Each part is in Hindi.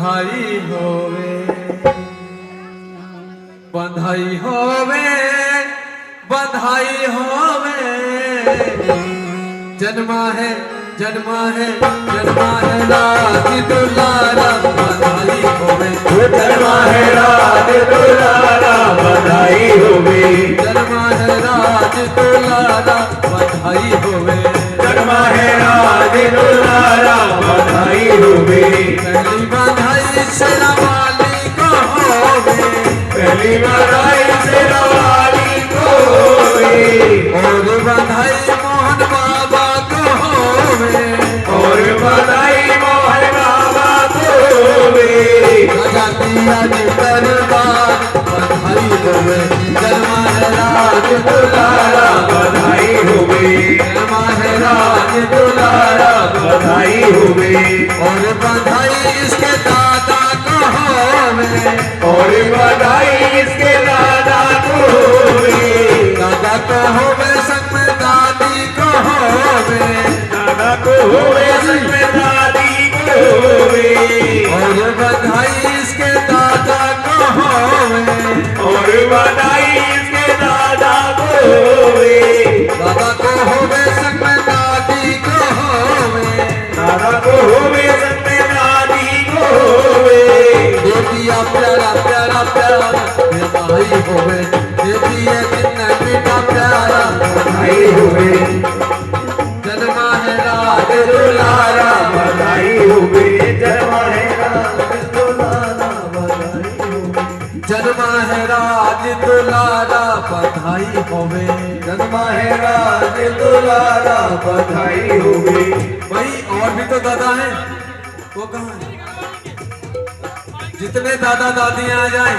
बधाई होवे, बधाई होवे, बधाई होवे। जन्मा है जन्मा है जन्मा है राज दुलारा, बधाई होवे। जन्मा है राज दुलारा, बधाई होवे। जन्मा है राज दुलारा, बधाई होवे। जन्मा है राज दुलारा, बधाई होवे। पहली बधाई शेरावाली को होवे, पहली बधाई शेरावाली को होवे। और बधाई मोहन बाबा को होवे, और बधाई मोहन बाबा को होवे। जाती आज दरबार, बधाई होवे। जन्मा है राज दुलारा, बधाई होवे। जन्मा है राज दुलारा, बधाई होवे। और बधाई इसके दादा को होवे, और बधाई इसके दादा को होवे। दादा को होवे संग में दादी को होवे, दादा को होवे संग में दादी को होवे। और बधाई इसके दादा को होवे, और बधाई इसके दादा को होवे। दादा को होवे संग में दादी को होवे, दादा को होवे संग में दादी को होवे। बेटिया प्यारा प्यारा प्यारा ये भाई होवे, बेटिया कितना बेटा प्यारा बधाई होवे। जन्मा है राज दुलारा, बधाई होवे। जन्मा है राज दुलारा, बधाई होवे। जन्मा है राज दुलारा, बधाई होवे। जन्मा है राज दुलारा, बधाई होवे। भाई और भी तो दादा हैं, वो कहाँ है? जितने दादा दादियां आ जाएं।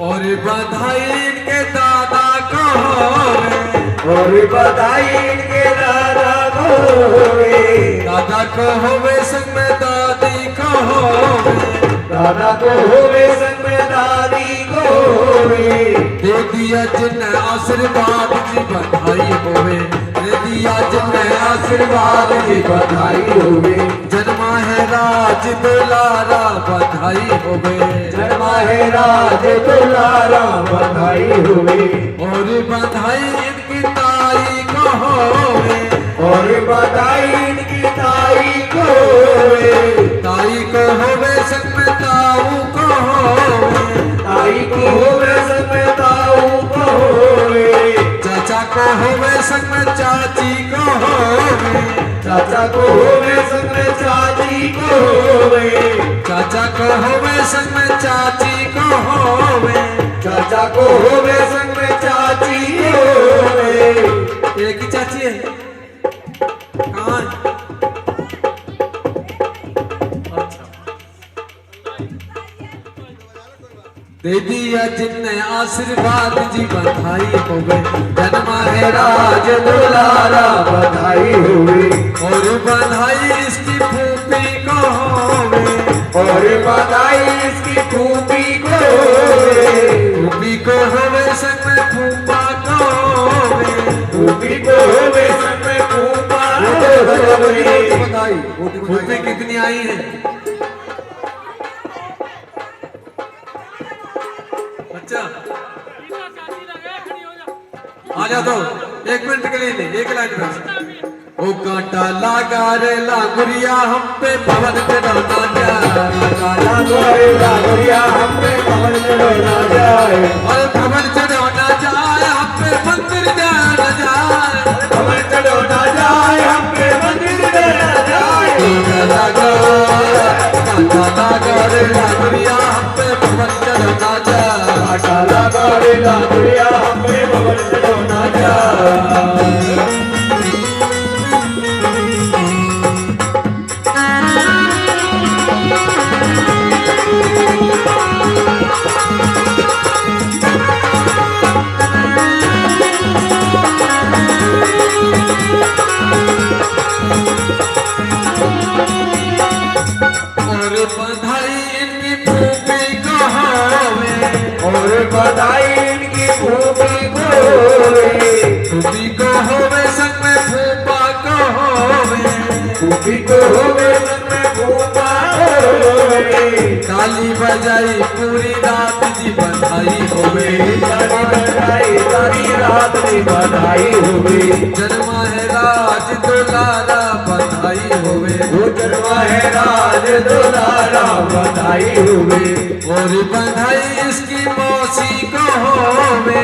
और बधाई इनके दादा को होवे, और बधाई इनके दादा को होवे। दादा को होवे संग में दादी को होवे, दादा को होवे संग में दादी को होवे। दे दिया जिन्हें आशीर्वाद जी, बधाई होवे। दे दिया जिन्हें आशीर्वाद जी, बधाई होवे। जन्मा है राज दुलारा, बधाई होवे। जन्मा है राज दुलारा, बधाई होवे। और बधाई इनकी ताई को होवे, और बधाई इनकी ताई को होवे। ताई को होवे संग में ताऊ को होवे, ताई को होवे संग में ताऊ को होवे। चाचा को होवे संग में चाची को होवे, चाचा को होवे संग में चाची को होवे। चाचा को होवे संग में चाची को होवे, चाचा को होवे संग में चाची को होवे। एक ही चाची है, कहाँ है? अच्छा, दे दिया जिन्हें आशीर्वाद जी, बधाई होवे। जन्मा है राज दुलारा, बधाई होवे। और बधाई इसकी फूफी को होवे, और बधाई इसकी फूफी को होवे। फूफी को होवे संग में फूफा को होवे, फूफी को होवे संग में फूफा को होवे। फूफी कितनी आई है? अच्छा आ जा, तो एक मिनट के लिए नहीं, एक लाइन बस। ओ कांटा लगा रे लागुरिया हम पे पवन पे डरना जाए, काला गोरे लागरिया हम पे पवन चढ़ना जाए। और पवन चढ़ना जाए हम पे मंदिर जाना जाए, पवन चढ़ना जाए हम पे मंदिर जाना जाए। कांटा लगा रे लागुरिया हम पे पवन चढ़ना जाए, काला गोरे लागरिया हम पे पवन चढ़ना जाए। बधाई इनकी फूफी को होवे, और बधाई इनकी फूफी को होवे। फूफी को होवे संग में फूफा को होवे, फूफी को होवे संग में भूपा होवे ताली बजाई पूरी रात जी बधाई होवे ताली बजाई सारी रात की बधाई होवे जन्मा है राज दुलारा बधाई होवे वो जन्मा है राज दुलारा बधाई होवे और बधाई इसकी मौसी को होवे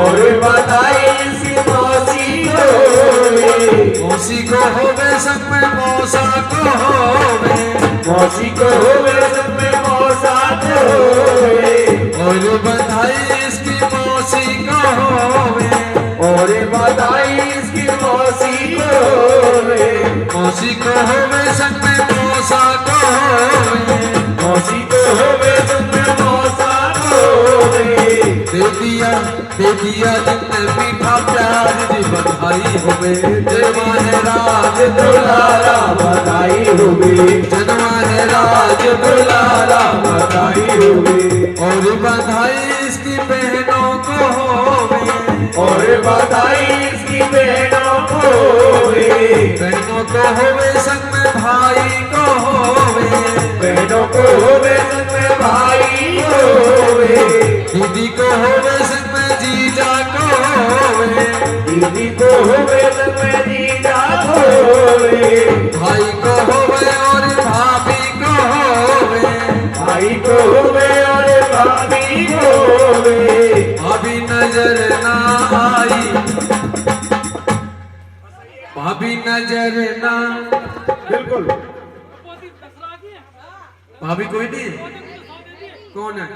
और बधाई इसकी मौसी को होवे मौसी को होवे सब में मौसा को होवे मौसी को होवे सब में मौसा को होवे और बधाई इसकी मौसी को होवे और बधाई इसकी मौसी को होवे मौसी को होवे सब में मौसा को होवे मौसी को होवे सब में मौसा को होवे दे दिया जितने मीठा प्यार जी बधाई होवे जन्मा है राज दुलारा बधाई होवे जन्मा है राज दुलारा बधाई होवे और बधाई इसकी बहनों को होवे और बधाई इसकी बहनों को होवे बहनों को होवे संग में भाई को होवे बहनों को होवे संग में भाई को होवे दीदी को होवे संग में जीजा को होवे दीदी को होवे संग में जीजा को होवे भाई को होवे और भाभी को होवे भाई को होवे और भाभी को होवे भाभी नजर ना आई भाभी नजर ना बिल्कुल भाभी कोई नहीं कौन है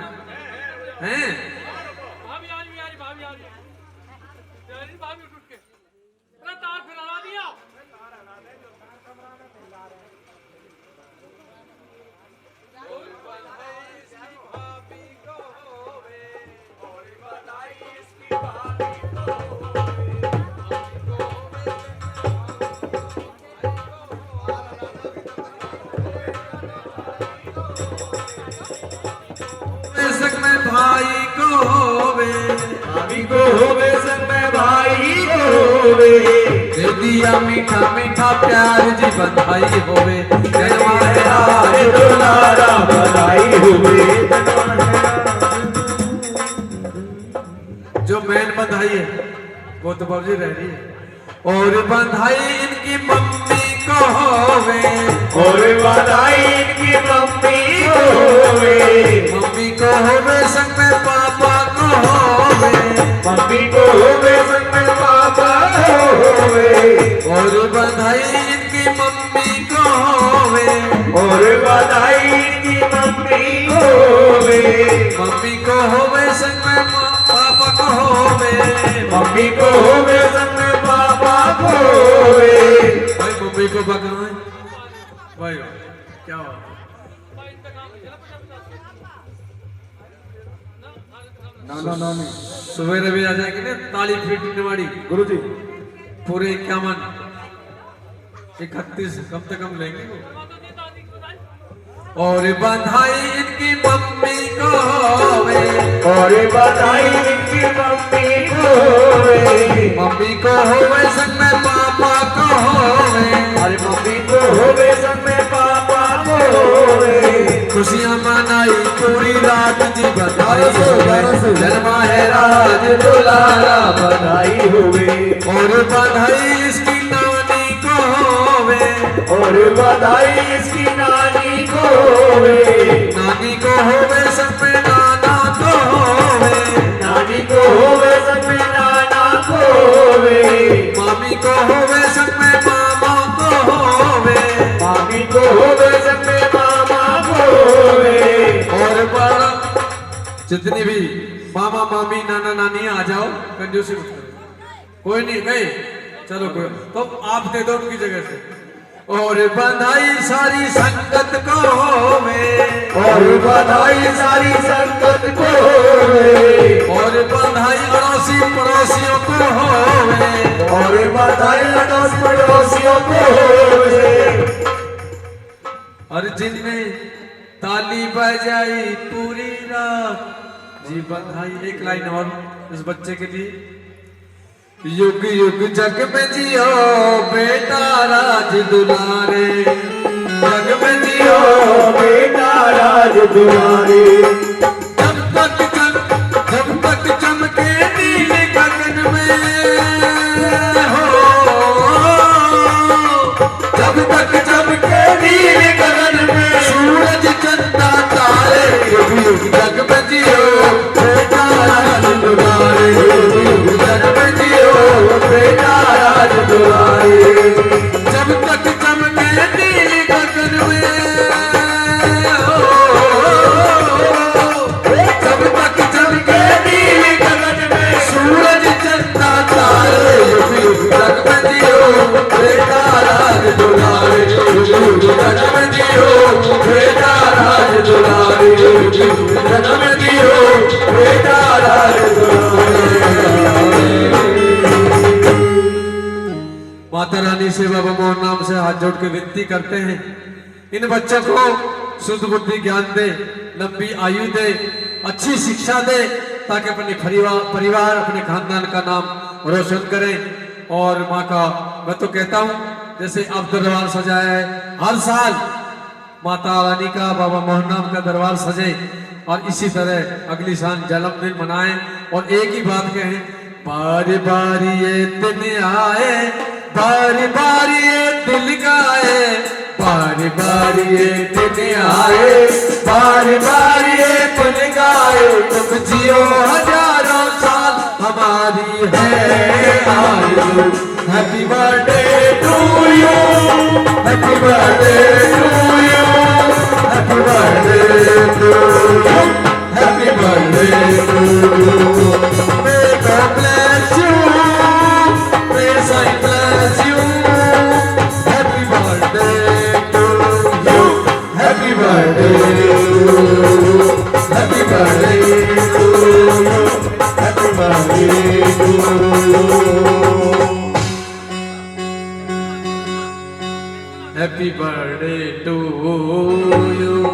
हैं भाभी आ रही भाभी आ रही भाभी उठ के अरे तार फिरा दिया संग में भाई को होवे भाभी को होवे संग में भाई को होवे दे दिया मीठा मीठा प्यार जी बधाई होवे जन्मा है राज दुलारा बधाई होवे जो मेन बधाई है वो तो बाबूजी रह रही है और बधाई इनकी मम्मी को होवे और बधाई इनकी मम्मी को होवे मम्मी को होवे संग में पापा को होवे मम्मी को होवे संग में पापा को होवे और बधाई इनकी मम्मी को होवे और बधाई इनकी मम्मी को होवे मम्मी को होवे संग में पापा को होवे मम्मी को होवे संग में पापा को होवे भाई मम्मी को बगाए भाई क्या हुआ ना सवेरे भी आ जाएंगे ना ताली पीटने वाली गुरुजी पूरे 31 कम से कम लेंगे वो। और बधाई इनकी मम्मी को होवे और बधाई इनकी मम्मी को होवे मम्मी को होवे संग में पापा को होवे अरे मम्मी को होवे संग में पापा को होवे खुशियाँ मनाई पूरी रात जी बधाई होवे जन्मा है राज दुलारा बधाई होवे और बधाई इसकी नानी को होवे और बधाई इसकी नानी को होवे नानी को होवे सब में नाना को होवे नानी को होवे संग में नाना को होवे मामी को होवे सब में मामा को होवे मामी को होवे संग में मामा को होवे और बड़ा जितनी भी मामा मामी नाना नानी आ जाओ कंजूसी मत करो कोई नहीं गए चलो कोई तो आप दे दो उनकी जगह से और बधाई सारी संगत को होवे और बधाई सारी संगत को होवे और बधाई अड़ोसी पड़ोसियों को होवे और बधाई अड़ोस पड़ोसियों को होवे और जिनने ताली बजाई पूरी रात जी बधाई एक लाइन और इस बच्चे के लिए युग युग जग में जियो बेटा राज दुलारे दुलारे जब तक चमके नीले गगन में हो, जब तक चमके नीले गगन में सूरज चंदा तारे जग में जियो बेटा राज दुलारे, जग में जियो बेटा राज दुलारे। जब तक चमके नीले गगन में हो, जब तक चमके नीले गगन में सूरज चंदा तारे जग में जियो बेटा राज दुलारे, जग में जियो बेटा राज दुलारे, जग में जियो बेटा राज दुलारे। माता रानी से बाबा मोहन नाम से हाथ जोड़ के विनती करते हैं, इन बच्चों को शुद्ध बुद्धि ज्ञान दे, लंबी आयु दे, अच्छी शिक्षा दे, ताकि अपने परिवार अपने खानदान का नाम रोशन करें। और माँ का मैं तो कहता हूँ जैसे अब दरबार सजाया है, हर साल माता रानी का बाबा मोहन नाम का दरबार सजे और इसी तरह अगली साल जन्मदिन मनाएं और एक ही बात कहें, बारी बारी ये दिन आए, बारी बारी ये दिल गाए, बारी बारी ये दिन आए, बारी बारी ये दिल गाए, तुम जियो हजारों साल हमारी है आयु। Happy birthday to you, happy birthday to you, happy birthday to you, happy birthday to you. May God bless you, may I bless you, happy birthday to you, happy birthday to you, happy birthday to you, happy birthday to you, happy birthday to you।